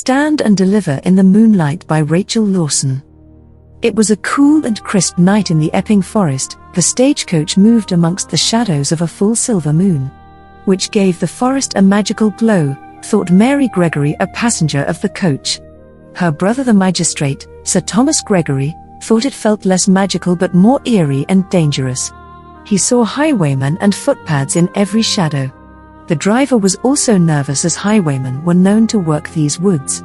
Stand and Deliver in the Moonlight by Rachel Lawson. It was a cool and crisp night in the Epping Forest. The stagecoach moved amongst the shadows of a full silver moon, which gave the forest a magical glow, thought Mary Gregory, a passenger of the coach. Her brother the magistrate, Sir Thomas Gregory, thought it felt less magical but more eerie and dangerous. He saw highwaymen and footpads in every shadow. The driver was also nervous, as highwaymen were known to work these woods.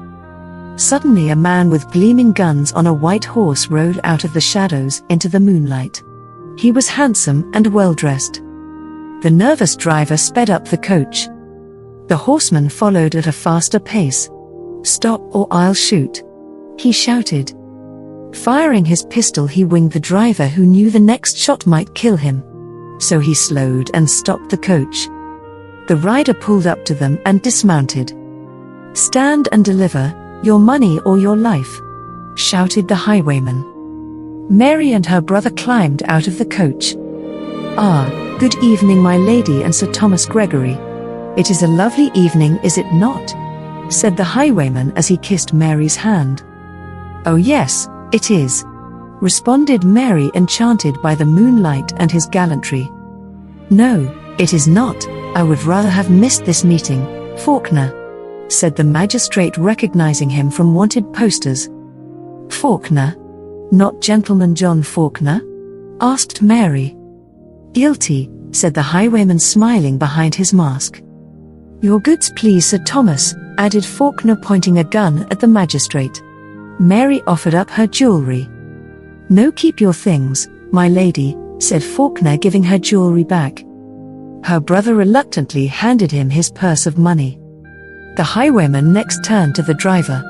Suddenly a man with gleaming guns on a white horse rode out of the shadows into the moonlight. He was handsome and well-dressed. The nervous driver sped up the coach. The horseman followed at a faster pace. "Stop or I'll shoot," he shouted. Firing his pistol, he winged the driver, who knew the next shot might kill him. So he slowed and stopped the coach. The rider pulled up to them and dismounted. "Stand and deliver, your money or your life," shouted the highwayman. Mary and her brother climbed out of the coach. "Ah, good evening, my lady and Sir Thomas Gregory. It is a lovely evening, is it not?" said the highwayman as he kissed Mary's hand. "Oh yes, it is," responded Mary, enchanted by the moonlight and his gallantry. "No, it is not. I would rather have missed this meeting, Faulkner," said the magistrate, recognizing him from wanted posters. "Faulkner? Not Gentleman John Faulkner?" asked Mary. "Guilty," said the highwayman, smiling behind his mask. "Your goods, please, Sir Thomas," added Faulkner, pointing a gun at the magistrate. Mary offered up her jewelry. "No, keep your things, my lady," said Faulkner, giving her jewelry back. Her brother reluctantly handed him his purse of money. The highwayman next turned to the driver,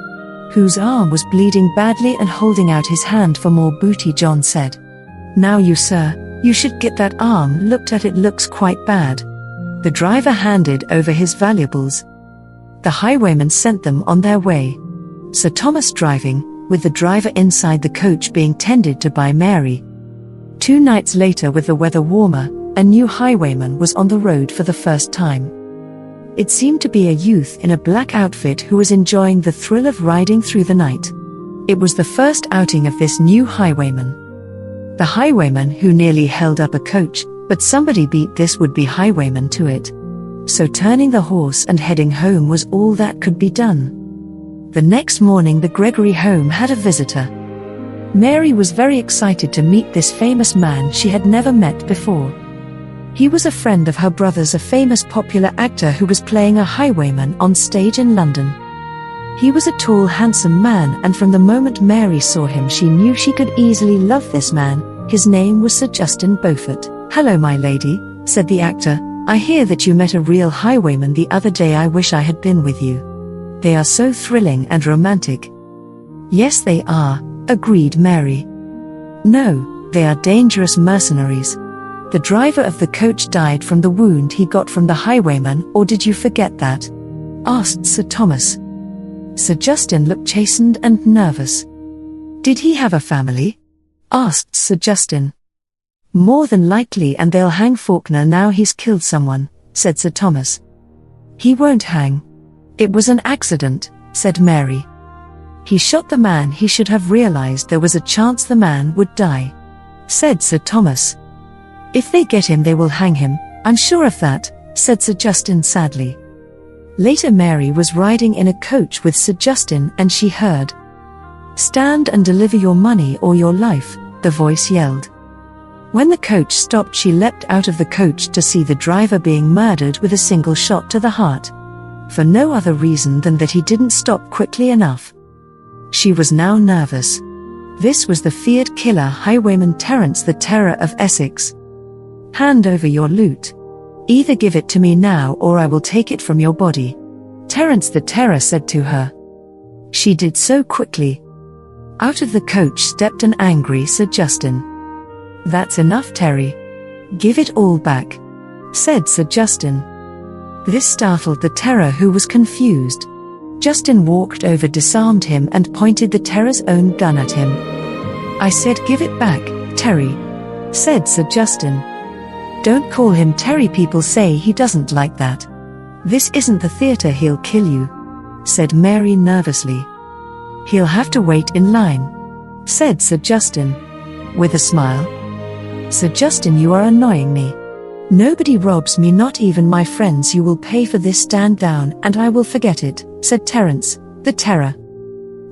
whose arm was bleeding badly, and holding out his hand for more booty, John said, "Now you, sir, you should get that arm looked at. It looks quite bad." The driver handed over his valuables. The highwayman sent them on their way, Sir Thomas driving, with the driver inside the coach being tended to by Mary. 2 nights later, with the weather warmer, a new highwayman was on the road for the first time. It seemed to be a youth in a black outfit who was enjoying the thrill of riding through the night. It was the first outing of this new highwayman. The highwayman who nearly held up a coach, but somebody beat this would-be highwayman to it. So turning the horse and heading home was all that could be done. The next morning the Gregory home had a visitor. Mary was very excited to meet this famous man she had never met before. He was a friend of her brother's, a famous popular actor who was playing a highwayman on stage in London. He was a tall, handsome man, and from the moment Mary saw him she knew she could easily love this man. His name was Sir Justin Beaufort. "Hello, my lady," said the actor. "I hear that you met a real highwayman the other day. I wish I had been with you. They are so thrilling and romantic." "Yes, they are," agreed Mary. "No, they are dangerous mercenaries. The driver of the coach died from the wound he got from the highwayman, or did you forget that?" asked Sir Thomas. Sir Justin looked chastened and nervous. "Did he have a family?" asked Sir Justin. "More than likely, and they'll hang Faulkner now he's killed someone," said Sir Thomas. "He won't hang. It was an accident," said Mary. "He shot the man. He should have realized there was a chance the man would die," said Sir Thomas. "If they get him they will hang him, I'm sure of that," said Sir Justin sadly. Later Mary was riding in a coach with Sir Justin and she heard, "Stand and deliver your money or your life," the voice yelled. When the coach stopped she leapt out of the coach to see the driver being murdered with a single shot to the heart, for no other reason than that he didn't stop quickly enough. She was now nervous. This was the feared killer, highwayman Terrence the Terror of Essex. "Hand over your loot. Either give it to me now or I will take it from your body," Terrence the Terror said to her. She did so quickly. Out of the coach stepped an angry Sir Justin. "That's enough, Terry. Give it all back," said Sir Justin. This startled the Terror, who was confused. Justin walked over, disarmed him and pointed the Terror's own gun at him. "I said give it back, Terry," said Sir Justin. "Don't call him Terry, people say he doesn't like that. This isn't the theater, he'll kill you," said Mary nervously. "He'll have to wait in line," said Sir Justin, with a smile. "Sir Justin, you are annoying me. Nobody robs me, not even my friends. You will pay for this. Stand down and I will forget it," said Terrence the Terror.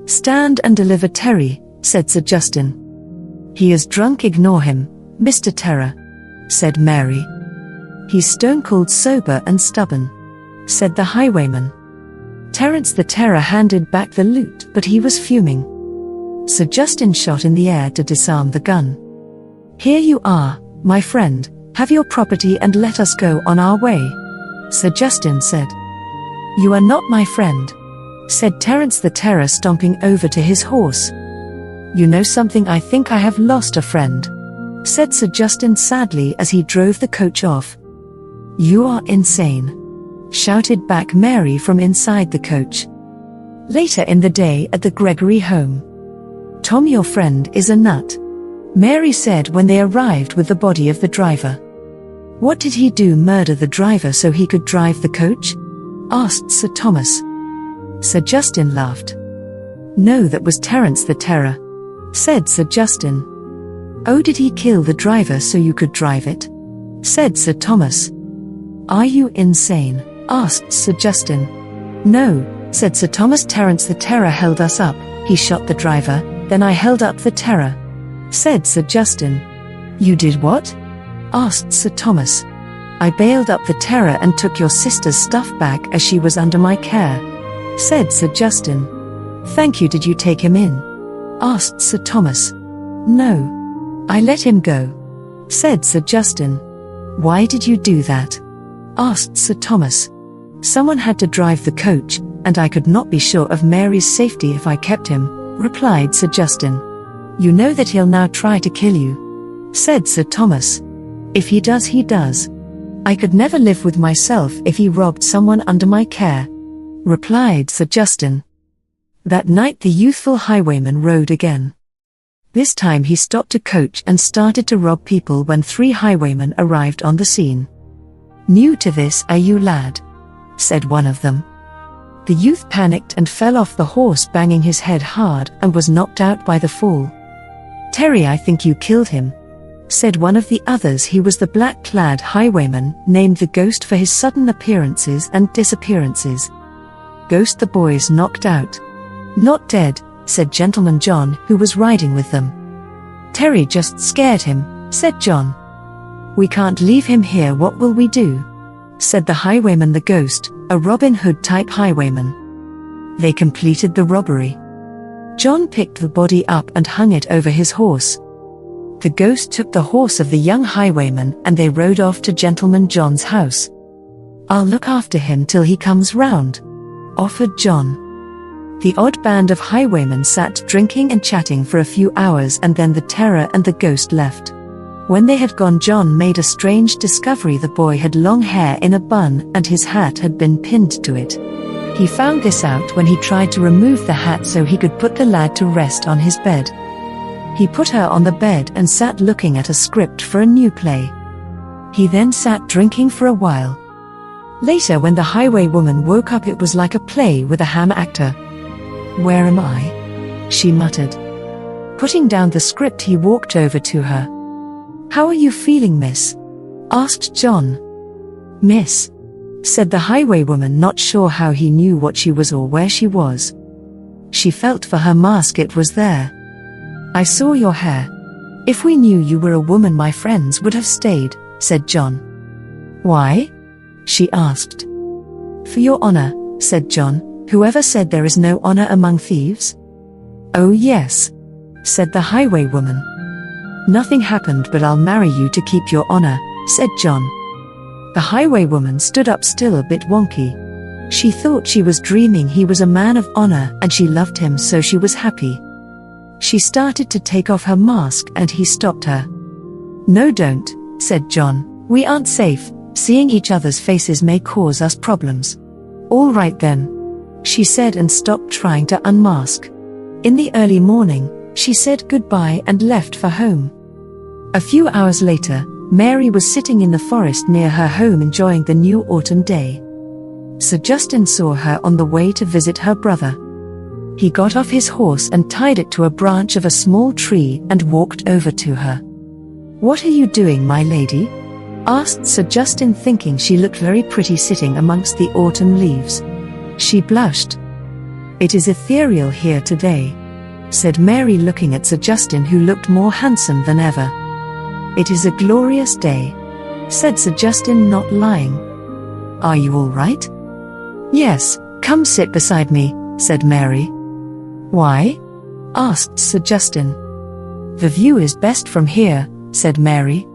"Stand and deliver Terry," said Sir Justin. "He is drunk. Ignore him, Mr. Terror," said Mary. "He's stone-cold sober and stubborn," said the highwayman. Terrence the Terror handed back the loot, but he was fuming. Sir Justin shot in the air to disarm the gun. "Here you are, my friend. Have your property and let us go on our way," Sir Justin said. "You are not my friend," said Terrence the Terror, stomping over to his horse. "You know something? I think I have lost a friend," said Sir Justin sadly as he drove the coach off. "You are insane," shouted back Mary from inside the coach. Later in the day at the Gregory home. "Tom, your friend is a nut," Mary said when they arrived with the body of the driver. "What did he do? Murder the driver so he could drive the coach?" asked Sir Thomas. Sir Justin laughed. "No, that was Terrence the Terror," said Sir Justin. "Oh, did he kill the driver so you could drive it?" said Sir Thomas. "Are you insane?" asked Sir Justin. "No," said Sir Thomas. "Terrence the Terror held us up. He shot the driver, then I held up the terror," said Sir Justin. "You did what?" asked Sir Thomas. "I bailed up the terror and took your sister's stuff back as she was under my care," said Sir Justin. "Thank you. Did you take him in?" asked Sir Thomas. "No. I let him go," said Sir Justin. "Why did you do that?" asked Sir Thomas. "Someone had to drive the coach, and I could not be sure of Mary's safety if I kept him," replied Sir Justin. "You know that he'll now try to kill you," said Sir Thomas. "If he does, he does. I could never live with myself if he robbed someone under my care," replied Sir Justin. That night the youthful highwayman rode again. This time he stopped a coach and started to rob people when 3 highwaymen arrived on the scene. "New to this, are you, lad?" said one of them. The youth panicked and fell off the horse, banging his head hard, and was knocked out by the fall. "Terry, I think you killed him," said one of the others. He was the black-clad highwayman, named the Ghost for his sudden appearances and disappearances. "Ghost, the boy's knocked out." "Not dead," said Gentleman John, who was riding with them. "Terry just scared him," said John. "We can't leave him here. What will we do?" said the highwayman. "The Ghost, a Robin Hood type highwayman." They completed the robbery. John picked the body up and hung it over his horse. The Ghost took the horse of the young highwayman and they rode off to Gentleman John's house. "I'll look after him till he comes round," offered John. The odd band of highwaymen sat drinking and chatting for a few hours, and then the Terror and the Ghost left. When they had gone, John made a strange discovery. The boy had long hair in a bun and his hat had been pinned to it. He found this out when he tried to remove the hat so he could put the lad to rest on his bed. He put her on the bed and sat looking at a script for a new play. He then sat drinking for a while. Later, when the highwaywoman woke up, it was like a play with a ham actor. "Where am I?" she muttered. Putting down the script, he walked over to her. "How are you feeling, miss?" asked John. "Miss," said the highwaywoman, not sure how he knew what she was or where she was. She felt for her mask. It was there. "I saw your hair. If we knew you were a woman, my friends would have stayed," said John. "Why?" she asked. "For your honor," said John. "Whoever said there is no honor among thieves?" "Oh yes," said the highwaywoman. "Nothing happened, but I'll marry you to keep your honor," said John. The highwaywoman stood up, still a bit wonky. She thought she was dreaming. He was a man of honor and she loved him, so she was happy. She started to take off her mask and he stopped her. "No, don't," said John. "We aren't safe. Seeing each other's faces may cause us problems." "All right then," she said and stopped trying to unmask. In the early morning, she said goodbye and left for home. A few hours later, Mary was sitting in the forest near her home enjoying the new autumn day. Sir Justin saw her on the way to visit her brother. He got off his horse and tied it to a branch of a small tree and walked over to her. "What are you doing, my lady?" asked Sir Justin, thinking she looked very pretty sitting amongst the autumn leaves. She blushed. "It is ethereal here today," said Mary, looking at Sir Justin, who looked more handsome than ever. "It is a glorious day," said Sir Justin, not lying. "Are you all right?" "Yes, come sit beside me," said Mary. "Why?" asked Sir Justin. "The view is best from here," said Mary.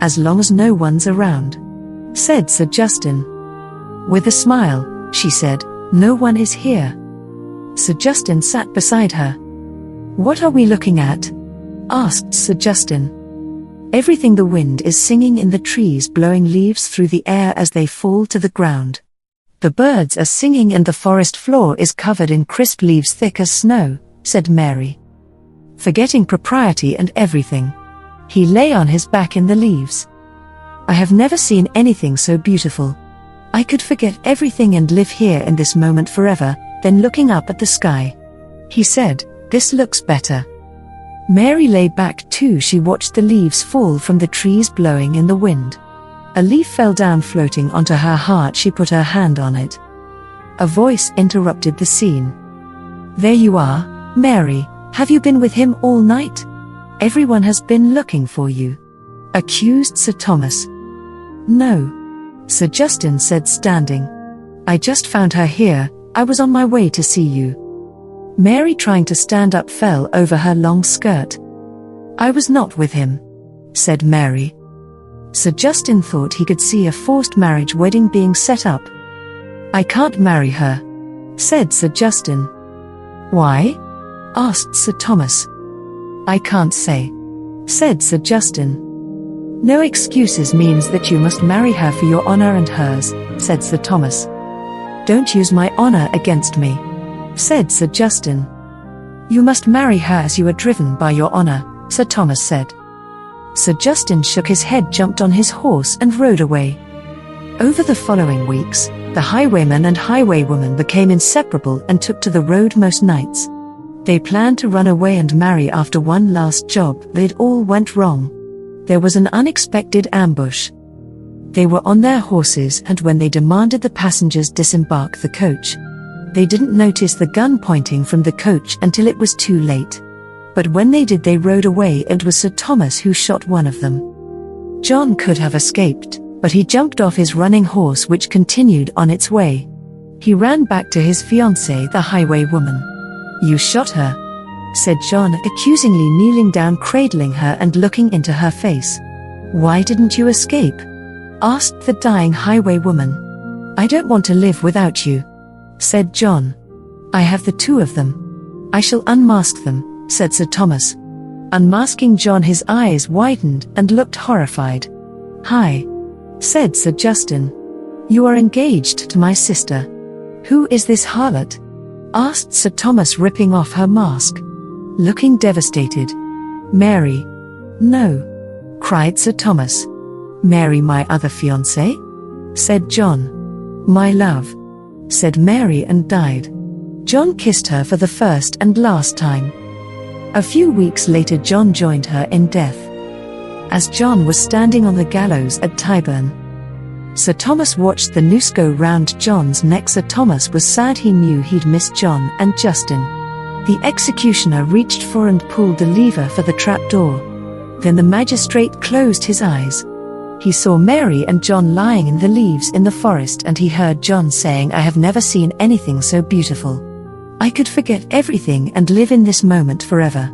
"As long as no one's around," said Sir Justin. With a smile, she said, "No one is here." Sir Justin sat beside her. "What are we looking at?" asked Sir Justin. "Everything. The wind is singing in the trees, blowing leaves through the air as they fall to the ground. The birds are singing and the forest floor is covered in crisp leaves thick as snow," said Mary. Forgetting propriety and everything, he lay on his back in the leaves. "I have never seen anything so beautiful. I could forget everything and live here in this moment forever." Then looking up at the sky, he said, "This looks better." Mary lay back too. She watched the leaves fall from the trees, blowing in the wind. A leaf fell down, floating onto her heart. She put her hand on it. A voice interrupted the scene. "There you are, Mary. Have you been with him all night? Everyone has been looking for you," accused Sir Thomas. "No," Sir Justin said, standing. "I just found her here. I was on my way to see you." Mary, trying to stand up, fell over her long skirt. "I was not with him," said Mary. Sir Justin thought he could see a forced marriage wedding being set up. "I can't marry her," said Sir Justin. "Why?" asked Sir Thomas. "I can't say," said Sir Justin. "No excuses means that you must marry her for your honor and hers," said Sir Thomas. "Don't use my honor against me," said Sir Justin. "You must marry her as you are driven by your honor," Sir Thomas said. Sir Justin shook his head, jumped on his horse and rode away. Over the following weeks, the highwayman and highwaywoman became inseparable and took to the road most nights. They planned to run away and marry after one last job, but it all went wrong. There was an unexpected ambush. They were on their horses, and when they demanded the passengers disembark the coach, they didn't notice the gun pointing from the coach until it was too late. But when they did, they rode away. It was Sir Thomas who shot one of them. John could have escaped, but he jumped off his running horse, which continued on its way. He ran back to his fiancée, the highwaywoman. "You shot her," said John, accusingly, kneeling down, cradling her and looking into her face. "Why didn't you escape?" asked the dying highwaywoman. "I don't want to live without you," said John. "I have the two of them. I shall unmask them," said Sir Thomas. Unmasking John, his eyes widened and looked horrified. "Hi," said Sir Justin. "You are engaged to my sister." "Who is this harlot?" asked Sir Thomas, ripping off her mask. Looking devastated. "Mary." "No," cried Sir Thomas. "Mary, my other fiancée?" said John. "My love," said Mary, and died. John kissed her for the first and last time. A few weeks later, John joined her in death. As John was standing on the gallows at Tyburn, Sir Thomas watched the noose go round John's neck. Sir Thomas was sad. He knew he'd missed John and Justin. The executioner reached for and pulled the lever for the trapdoor. Then the magistrate closed his eyes. He saw Mary and John lying in the leaves in the forest, and he heard John saying, "I have never seen anything so beautiful. I could forget everything and live in this moment forever."